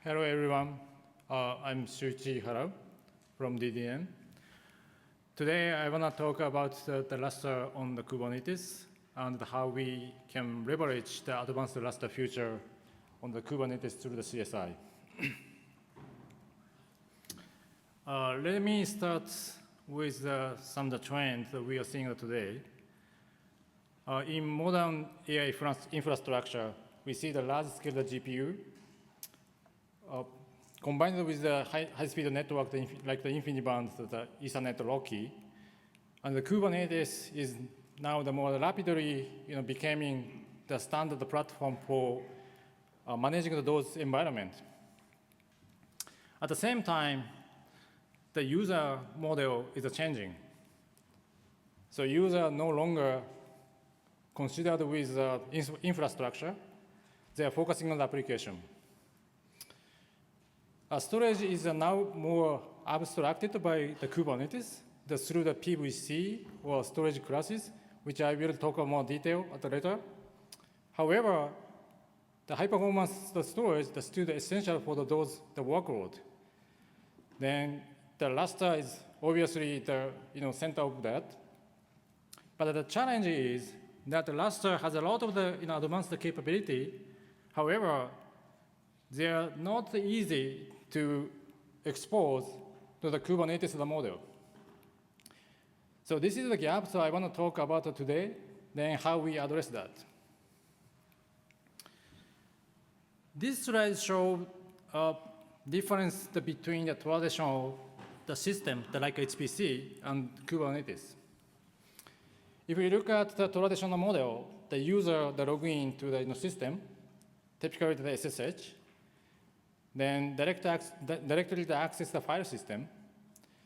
Hello everyone, I'm Shuichi Ihara from DDN. Today I want to talk about the Lustre on the Kubernetes and how we can leverage the advanced Lustre feature on the Kubernetes through the CSI. Let me start with some of the trends that we are seeing today. In modern AI infrastructure, we see the large-scale GPU combined with the high-speed network like the InfiniBand, the Ethernet LUG, and the Kubernetes is now the more rapidly becoming the standard platform for managing those environments. At the same time, the user model is changing. So users no longer considered with infrastructure, they are focusing on the application. Storage is now more abstracted by the Kubernetes through the PVC or storage classes, which I will talk about more detail later. However, the high-performance storage is still essential for the workload. Then the Lustre is obviously the center of that. But the challenge is that the Lustre has a lot of the advanced capability. However, they are not easy to expose to the Kubernetes model. So this is the gap, so I want to talk about today, then how we address that. This slide shows a difference between the traditional system, like HPC, and Kubernetes. If we look at the traditional model, the user log in to the system, typically the SSH, then directly access the file system.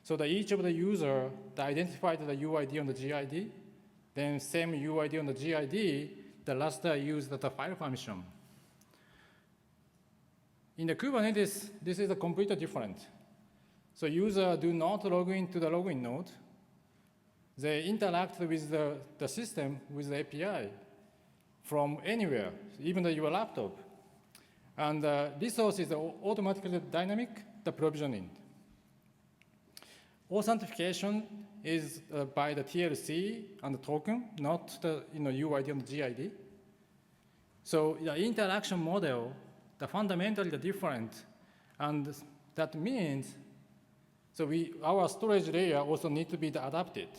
So that each of the user identified the UID on the GID, then same UID on the GID, the Lustre used the file permission. In the Kubernetes, this is completely different. So users do not log into the login node. They interact with the system with the API from anywhere, even your laptop. And resource is automatically dynamic, the provisioning. Authentication is by the TLC and the token, not the UID and GID. So the interaction model, the fundamentally different, and that means so our storage layer also needs to be adapted.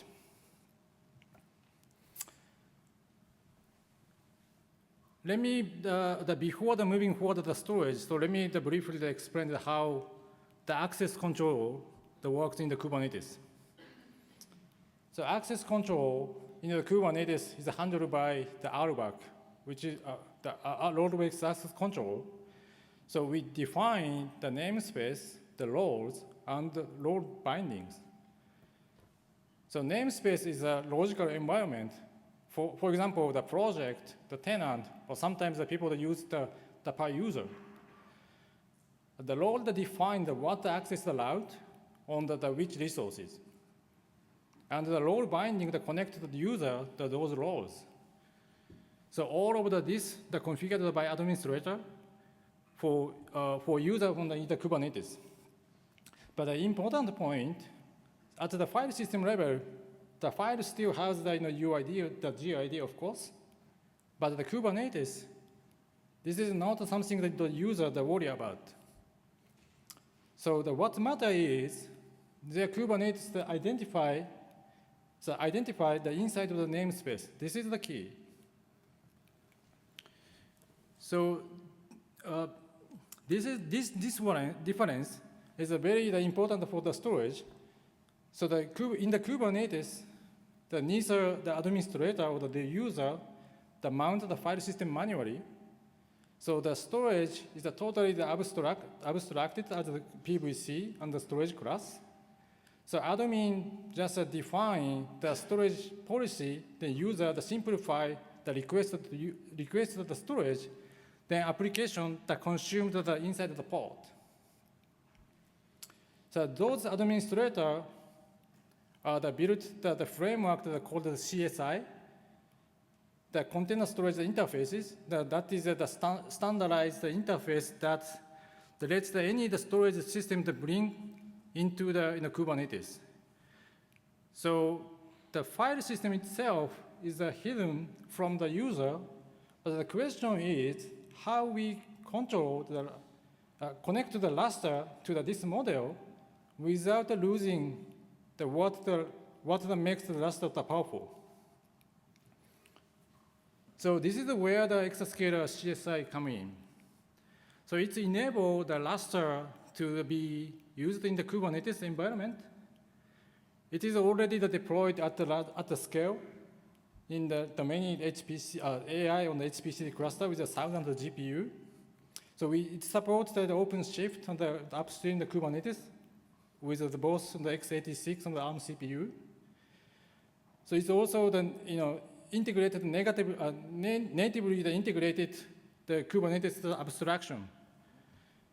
Let me, before moving forward to the storage, so let me briefly explain how the access control works in the Kubernetes. So access control in the Kubernetes is handled by the LUG, which is the role-based access control. So we define the namespace, the roles, and the role bindings. So namespace is a logical environment. For example, the project, the tenant, or sometimes the people that use the per user. The role that defines what access is allowed on the which resources. And the role binding that connects the user to those roles. So all of this configured by administrator for user on the Kubernetes. But the important point, at the file system level, the file still has the UID, the GID, of course. But the Kubernetes, this is not something that the user worry about. So what matters is the Kubernetes identify the inside of the namespace. This is the key. So this difference is very important for the storage. So in the Kubernetes, neither the administrator or the user mount the file system manually. So the storage is totally abstracted as the PVC and the storage class. So admin just define the storage policy, the user simplify the request of the storage, then application that consumes the inside of the pod. So those administrators built the framework called the CSI, the container storage interfaces. That is the standardized interface that that lets any the storage system to bring into the Kubernetes. So the file system itself is hidden from the user, but the question is how we control the connect the Lustre to this model without losing what makes the Lustre powerful. So this is where the exascaler CSI come in. So it's enabled the Lustre to be used in the Kubernetes environment. It is already deployed at the scale in the many HPC AI on the HPC cluster with 1,000 GPU. So it supports the OpenShift on the upstream the Kubernetes with both the x86 and the ARM CPU. So it's also integrated natively integrated the Kubernetes abstraction.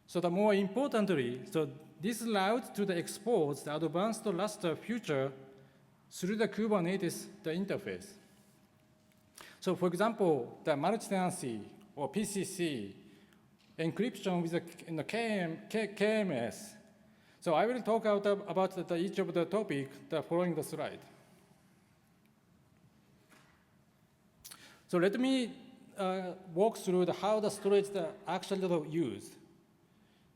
So the more importantly, so this allows to the export the advanced Lustre feature through the Kubernetes the interface. So for example, the multi-tenancy or PCC, encryption with the KMS. So I will talk about each of the topic following the slide. So let me walk through how the storage actually used.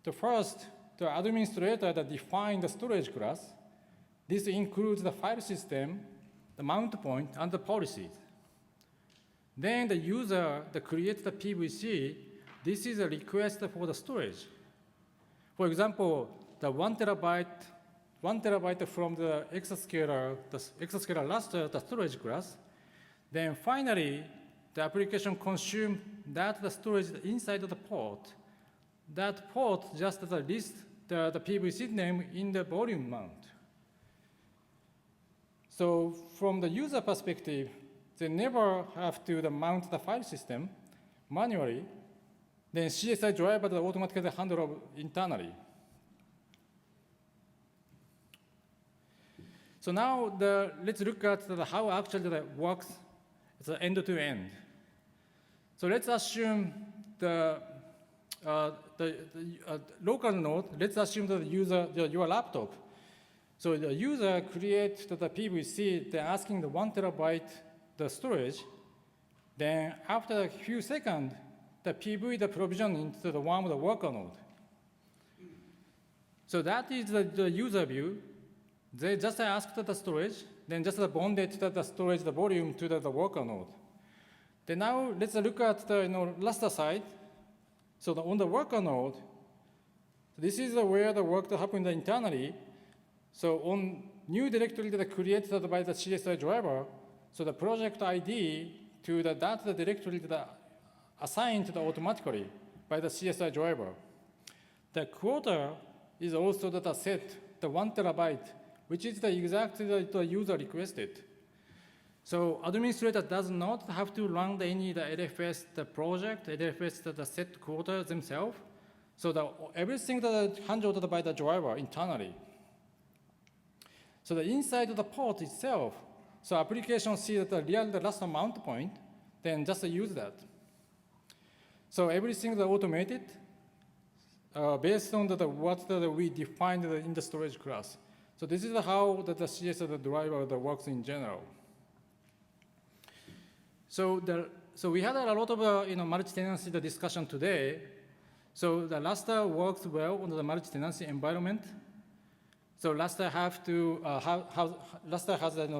The first, the administrator that defines the storage class. This includes the file system, the mount point, and the policies. Then the user that creates the PVC, this is a request for the storage. For example, the 1 terabyte from the exascaler Lustre, the storage class. Then finally, the application consumes the storage inside of the port. That port just lists the PVC name in the volume mount. So from the user perspective, they never have to mount the file system manually. Then CSI driver automatically handle internally. So now let's look at how actually that works end to end. So let's assume the local node. Let's assume that the user, your laptop. So the user creates the PVC. They're asking the 1 terabyte the storage. Then after a few seconds, the PV the provision into the one of the worker node. So that is the user view. They just asked the storage, then just bonded the storage the volume to the worker node. Then now let's look at the Lustre side. So on the worker node, this is where the work that happened internally. So on new directory that created by the CSI driver, so the project ID to that directory that assigned automatically by the CSI driver. The quarter is also the set, the 1 terabyte, which is exactly the user requested. So administrator does not have to run any LFS project, LFS the set quarter themselves. So everything that is handled by the driver internally. So the inside of the port itself, so application see the real Lustre mount point, then just use that. So everything is automated based on what we defined in the storage class. So this is how the CSI driver works in general. So we had a lot of multi-tenancy discussion today. So the Lustre works well on the multi-tenancy environment. So Lustre has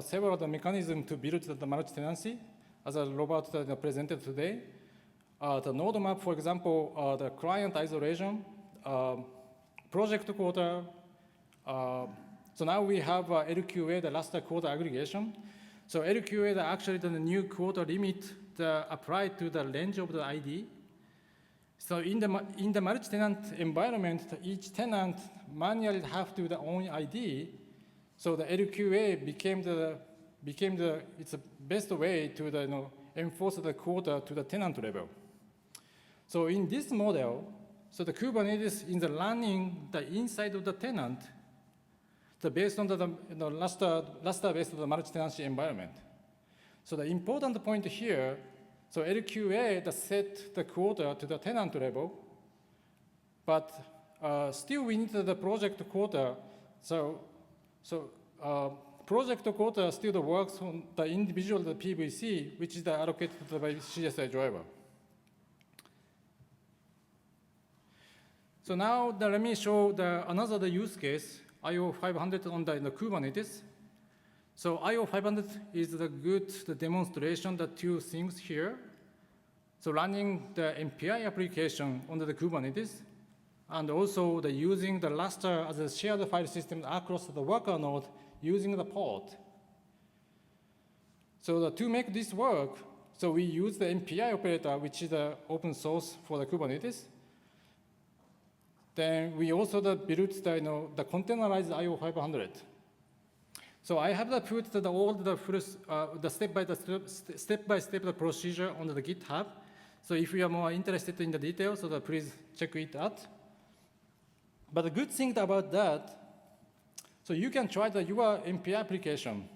several mechanisms to build the multi-tenancy, as Robert presented today. The node map, for example, the client isolation, project quarter. So now we have LQA, the Lustre quarter aggregation. So LQA, actually the new quarter limit applied to the range of the ID. So in the multi-tenant environment, each tenant manually have to the own ID. So the LQA became it's the best way to enforce the quarter to the tenant level. So in this model, so the Kubernetes is running the inside of the tenant, based on the Lustre based on the multi-tenancy environment. So the important point here, so LQA set the quarter to the tenant level, but still we need the project quota. Project quota still works on the individual the PVC, which is allocated by CSI driver. So now let me show another use case, IO 500 on the Kubernetes. So IO 500 is the good demonstration, the two things here. So running the MPI application on the Kubernetes, and also using the Lustre as a shared file system across the worker node using the pod. So to make this work, so we use the MPI operator, which is the open source for the Kubernetes. Then we also built the containerized IO 500. So I have put all the step-by-step procedure on the GitHub. So if you are more interested in the details, so please check it out. But the good thing about that, so you can try your MPI application.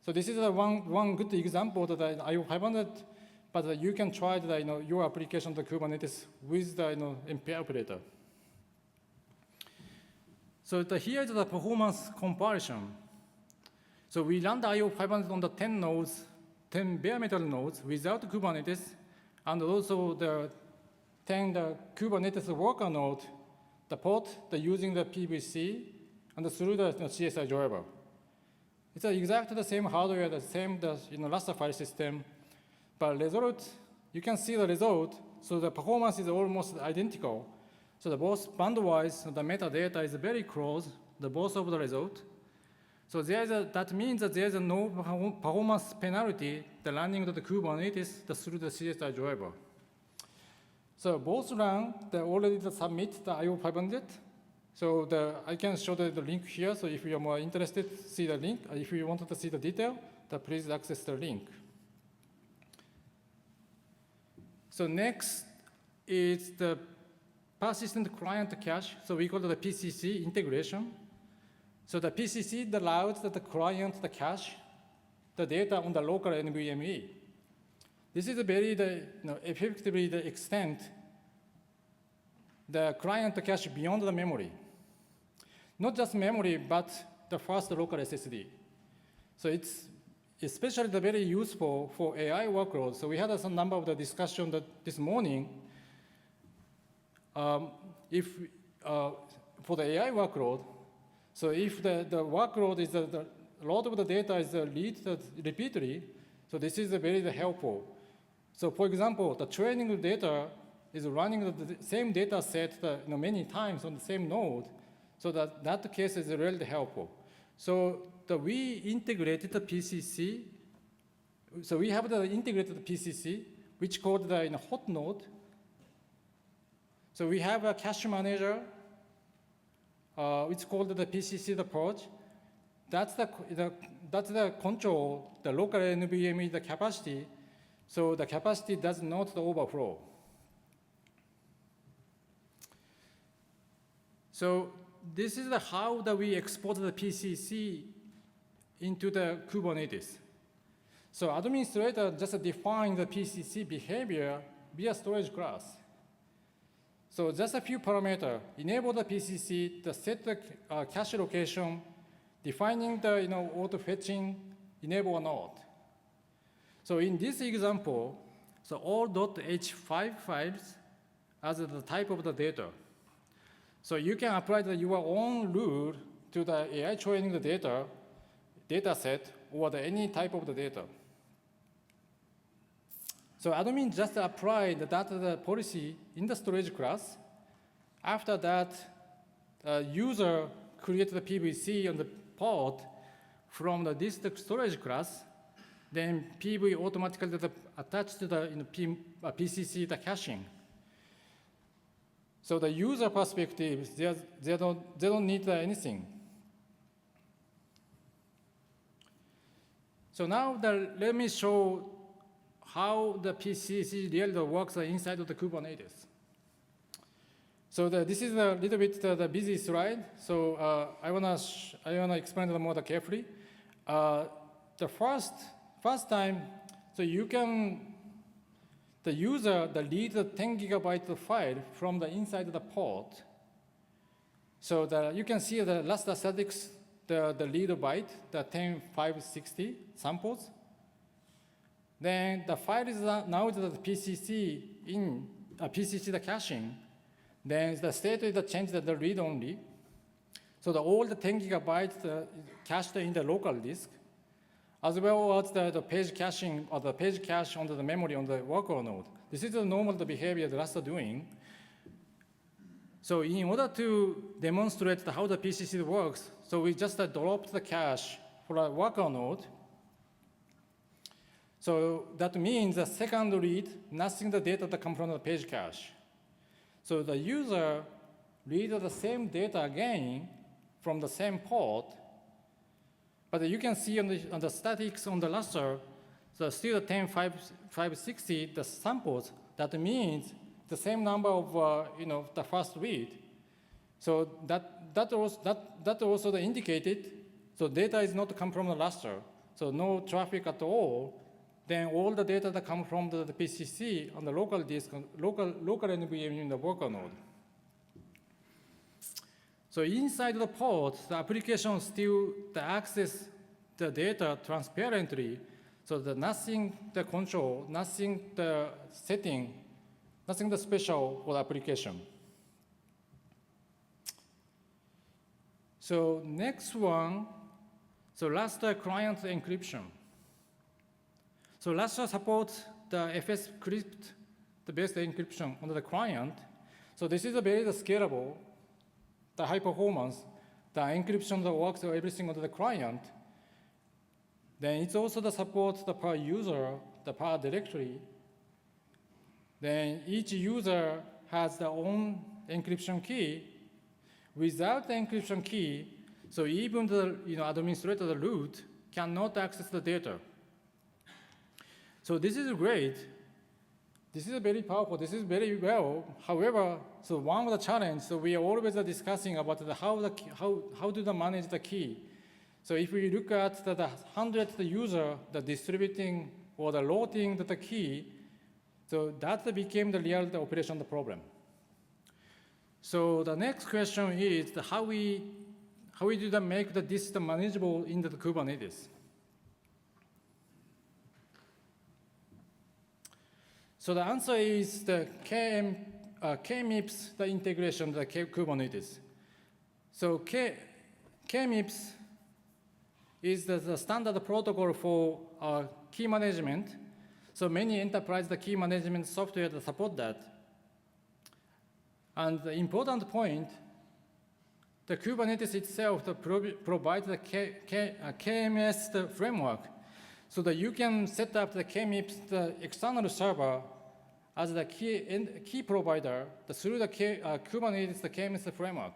So this is one good example of the IO 500, but you can try your application to Kubernetes with the MPI operator. So here is the performance comparison. So we run the IO 500 on the 10 nodes, 10 bare metal nodes without Kubernetes, and also the 10 Kubernetes worker node, the pod using the PVC, and through the CSI driver. It's exactly the same hardware, the same raster file system, but result, you can see the result. So the performance is almost identical. So the both band-wise, the metadata is very close, both of the result. So that means that there's no performance penalty running the Kubernetes through the CSI driver. So both run, they already submit the IO 500. So I can show the link here. So if you are more interested, see the link. If you wanted to see the detail, please access the link. So next is the persistent client cache. So we call it the PCC integration. So the PCC allows the client to cache the data on the local NVMe. This is very effectively the extent the client cache beyond the memory. Not just memory, but the first local SSD. So it's especially very useful for AI workloads. So we had some number of the discussion this morning. For the AI workload, so if the workload is a lot of the data is read repeatedly, so this is very helpful. So for example, the training data is running the same data set many times on the same node, so that case is really helpful. So we integrated the PCC. So we have the integrated PCC, which called the hot node. So we have a cache manager, which called the PCC the purge. That's the control the local NVMe the capacity. So the capacity does not overflow. So this is how we export the PCC into the Kubernetes. So administrator just define the PCC behavior via storage class. So just a few parameters, enable the PCC, set the cache location, defining the auto fetching, enable or not. So in this example, so all .h5 files as the type of the data. So you can apply your own rule to the AI training the data set, or any type of the data. So admin just apply the data policy in the storage class. After that, user create the PVC on the pod from this storage class. Then PV automatically attached to the PCC the caching. So the user perspective, they don't need anything. So now let me show how the PCC really works inside of the Kubernetes. So this is a little bit the busy slide. So I wanna explain it more carefully. The first time, so you can the user reads the 10 gigabyte file from the inside of the port. So you can see the Lustre statics, the read byte, the 10560 samples. Then the file is now the PCC in PCC the caching. Then the state is changed to the read only. So all the 10 gigabytes cached in the local disk, as well as the page caching or the page cache onto the memory on the worker node. This is the normal behavior that Lustre doing. So in order to demonstrate how the PCC works, so we just dropped the cache for a worker node. So that means the second read, nothing the data that come from the page cache. So the user reads the same data again from the same port, but you can see on the statics on the Lustre, so still the 10560, the samples, that means the same number of the first read. So that also indicated, so data is not come from the Lustre, so no traffic at all. Then all the data that come from the PCC on the local disk, local NVMe in the worker node. So inside the port, the application still access the data transparently, so that nothing the control, nothing the setting, nothing the special for the application. So next one, so Lustre client encryption. So Lustre supports the FS crypt, the best encryption on the client. So this is a very scalable, the high performance, the encryption that works everything on the client. Then it's also the support the per user, the per directory. Then each user has their own encryption key. Without the encryption key, so even the administrator, the root, cannot access the data. So this is great. This is very powerful. This is very well. However, so one of the challenges, so we are always discussing about how do they manage the key. So if we look at the 100th user, the distributing or the loading the key, so that became the real operation problem. So the next question is how we do make this manageable in the Kubernetes. So the answer is the KMIPS, the integration, the Kubernetes. So KMIPS is the standard protocol for key management. So many enterprise the key management software that support that. And the important point, the Kubernetes itself provides the KMS the framework, so that you can set up the KMIPS, the external server, as the key provider through the Kubernetes, the KMS framework.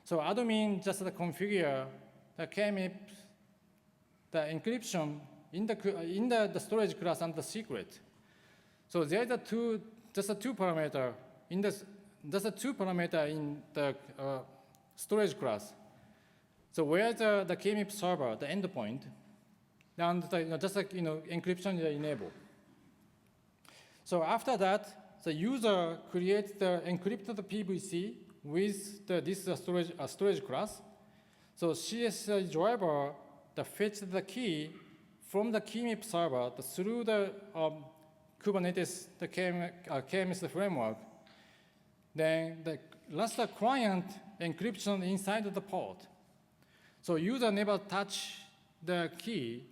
So admin just configure the KMIPS, the encryption in the storage class and the secret. So there is just a two parameter in this. There's a two parameter in the storage class. So where the KMIPS server, the endpoint, and just like encryption is enabled. So after that, the user creates the encrypted PVC with this storage class. So CSI driver fetch the key from the KMIPS server through the Kubernetes, the KMS framework. Then the Lustre client encryption inside the port. So user never touch the key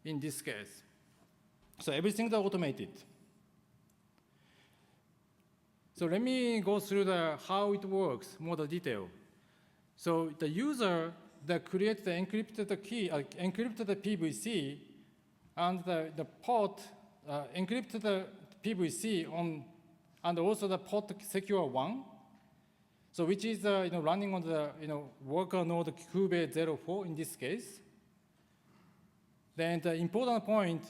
in this case. So everything is automated. So let me go through how it works, more the detail. So the user that creates the encrypted key, encrypted the PVC, and the port encrypted the PVC on, and also the port secure 1. So which is running on the worker node Kube 04 in this case. Then the important point,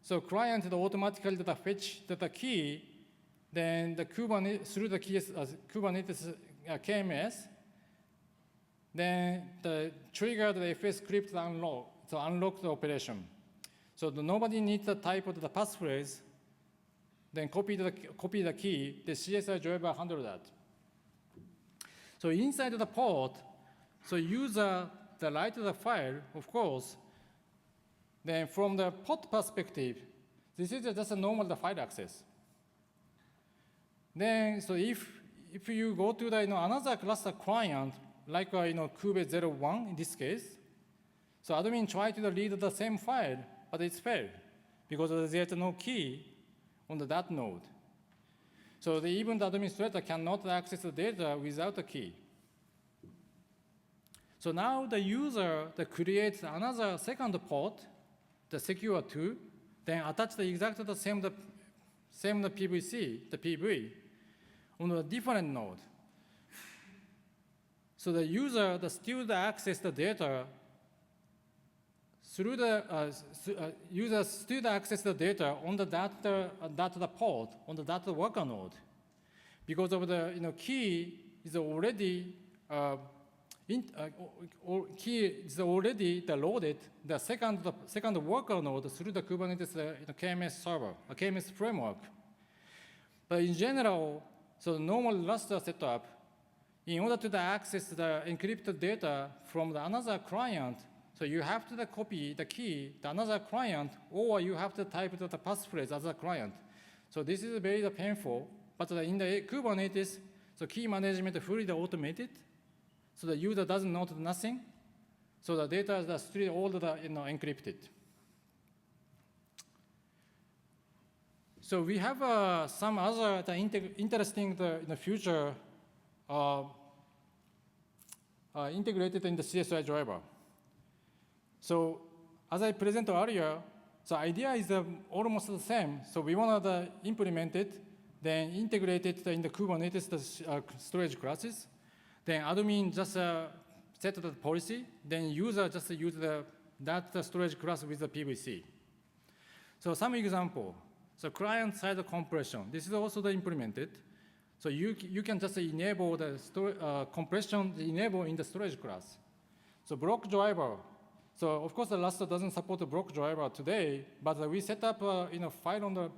so client automatically fetch the key, then the Kubernetes through the Kubernetes KMS, then the trigger the FS script unlock, so unlock the operation. So nobody needs to type of the passphrase then copy the key, the CSI driver handle that. So inside the pod, so user the write the file, of course. Then from the pod perspective, this is just a normal file access. Then so if you go to the another cluster client like Kubernetes 01 in this case, so admin try to read the same file, but it's failed because there's no key on that node. So even the administrator cannot access the data without a key. So now the user that creates another second pod, the secure 2, then attach the exact the same PVC, the PV, on a different node. So the user that still access the data through the user still access the data on the data pod on the data worker node, because of the key is already key is already loaded the second worker node through the Kubernetes KMS server, a KMS framework. But in general, so the normal Lustre setup, in order to access the encrypted data from another client, so you have to copy the key to another client, or you have to type the passphrase as a client. So this is very painful. But in the Kubernetes, so key management is fully automated. So the user doesn't know nothing. So the data is still all encrypted. So we have some other interesting in the future integrated in the CSI driver. So as I presented earlier, so idea is almost the same. So we want to implement it, then integrate it in the Kubernetes storage classes. Then admin just set the policy. Then user just use that storage class with the PVC. So some example. So client-side compression. This is also implemented. So you can just enable the compression enable in the storage class. So block driver. So of course the Lustre doesn't support the block driver today, but we set up file on the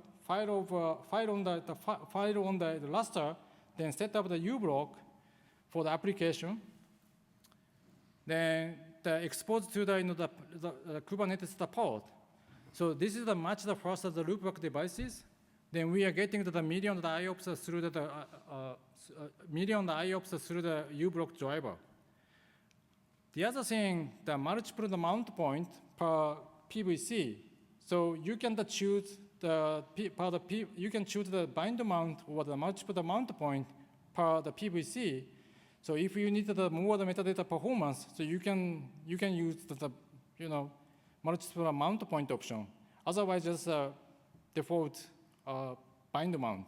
Lustre, then set up the ublock for the application. Then expose to the Kubernetes pod. So this is the match the first of the loopback devices. Then we are getting the million IOPS through the ublock driver. The other thing, the multiple mount point per PVC. So you can choose the bind mount or the multiple mount point per the PVC. So if you need more the metadata performance, so you can use the multiple mount point option. Otherwise, just default bind mount.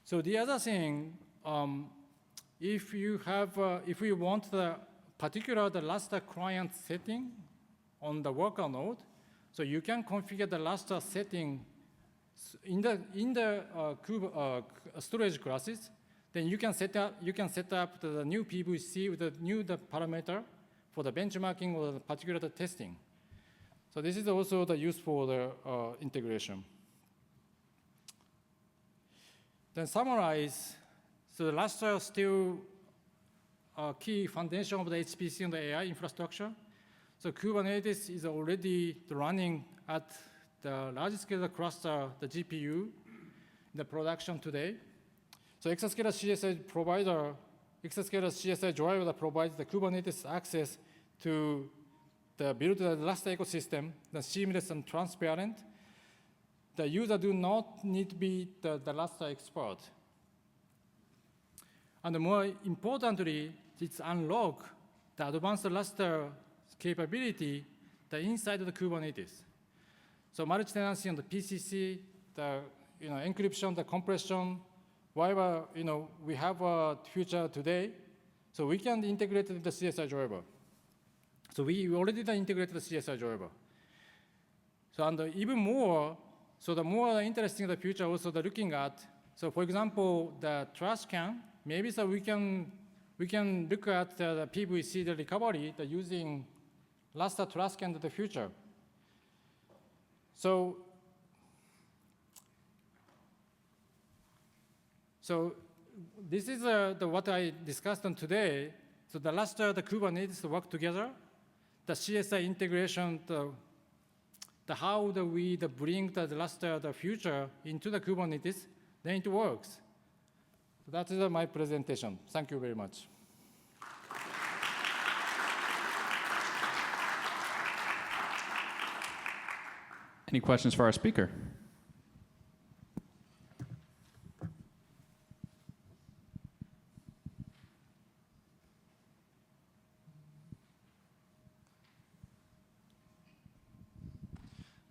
So the other thing, if you want the particular Lustre client setting on the worker node, so you can configure the Lustre setting in the storage classes. Then you can set up the new PVC with the new parameter for the benchmarking or the particular testing. So this is also the use for the integration. Then summarize. So the Lustre is still a key foundation of the HPC and the AI infrastructure. So Kubernetes is already running at the large scale cluster, the GPU, in the production today. So Exascaler CSI driver that provides the Kubernetes access to build the Lustre ecosystem, the seamless and transparent. The user do not need to be the Lustre expert. And more importantly, it's unlock the advanced Lustre capability inside the Kubernetes. So multi-tenancy on the PCC, the encryption, the compression, whatever we have a future today, so we can integrate the CSI driver. So we already integrated the CSI driver. So and even more, so the more interesting the future also looking at. So for example, the trash can, maybe so we can look at the PVC the recovery using Lustre trash can in the future. So So this is what I discussed on today. So the Lustre, the Kubernetes work together, the CSI integration, how do we bring the Lustre, the future into the Kubernetes, then it works. So that is my presentation. Thank you very much. Any questions for our speaker?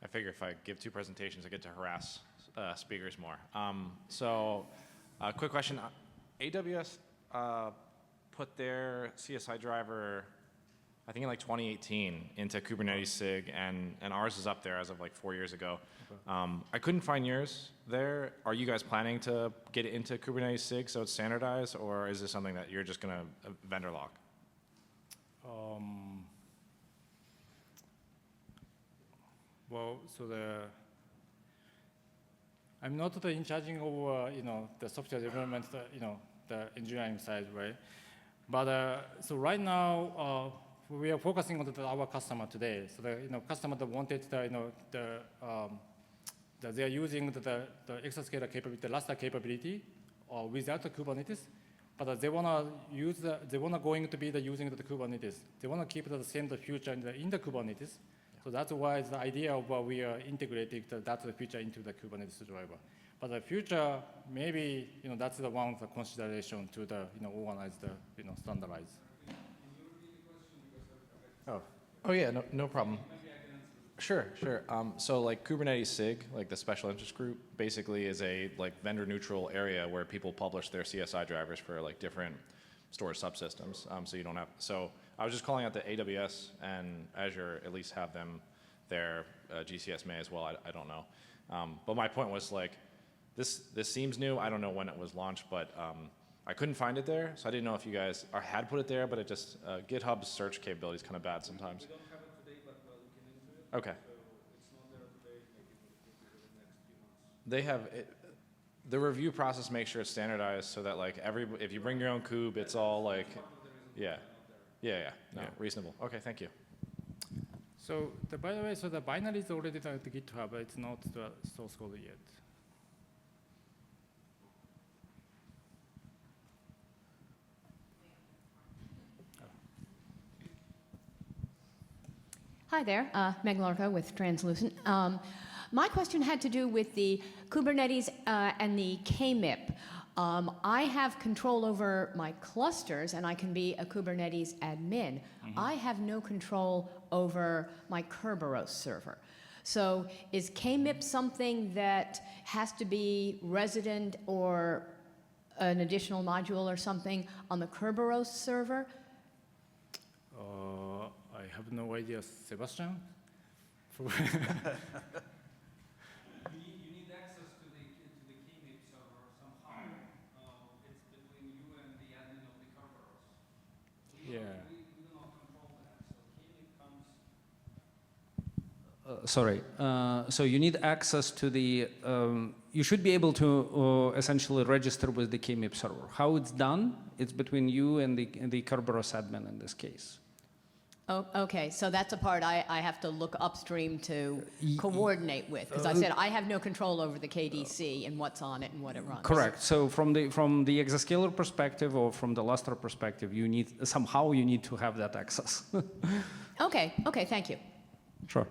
I figure if I give 2 presentations, I get to harass speakers more. So, quick question. AWS put their CSI driver, I think in like 2018, into Kubernetes SIG, and ours is up there as of like 4 years ago. Okay. I couldn't find yours there. Are you guys planning to get it into Kubernetes SIG so it's standardized, or is this something that you're just going to vendor lock? Well, so I'm not in charging of the software development, the engineering side, right? But so right now we are focusing on our customer today. So the customer that wanted they are using the exascaler capability, the Lustre capability, without the Kubernetes. But they wanna going to be using the Kubernetes. They wanna keep the same future in the Kubernetes. So that's why the idea of we are integrating that feature into the Kubernetes driver. But the future, maybe that's the one the consideration to organize standardize. Oh yeah, no problem. Sure. So like Kubernetes SIG, like the special interest group, basically is a vendor neutral area where people publish their CSI drivers for like different storage subsystems. So you don't have. So I was just calling out that AWS and Azure at least have them there. GCS may as well. I don't know. But my point was like, this seems new. I don't know when it was launched, but I couldn't find it there, so I didn't know if you guys had put it there. But it just GitHub's search capability is kind of bad sometimes. We don't have it today, but we're looking into it. Okay. So it's not there today. Maybe we'll get it in the next few months. They have it, the review process makes sure it's standardized so that like if you bring your own kube, it's all like, yeah, no, reasonable. Okay, thank you. So by the way, so the binary is already the GitHub, but it's not the source code yet. Hi there, Meg Larco with Translucent. My question had to do with the Kubernetes and the KMIP. I have control over my clusters, and I can be a Kubernetes admin. Mm-hmm. I have no control over my Kerberos server. So is KMIP something that has to be resident or an additional module or something on the Kerberos server? I have no idea, Sebastian. You need access to the KMIP server somehow. It's between you and the admin of the Kerberos. We do not control that. So KMIP comes. So you need access to the. You should be able to essentially register with the KMIP server. How it's done? It's between you and the Kerberos admin in this case. Oh, okay, so that's a part I have to look upstream to coordinate with, because I said I have no control over the KDC and what's on it and what it runs. Correct. So from the exascaler perspective or from the Lustre perspective, you need to have that access. Okay, thank you. Sure.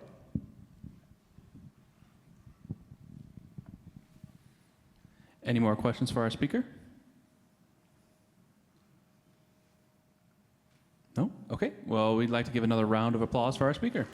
Any more questions for our speaker? No? Okay. Well, we'd like to give another round of applause for our speaker.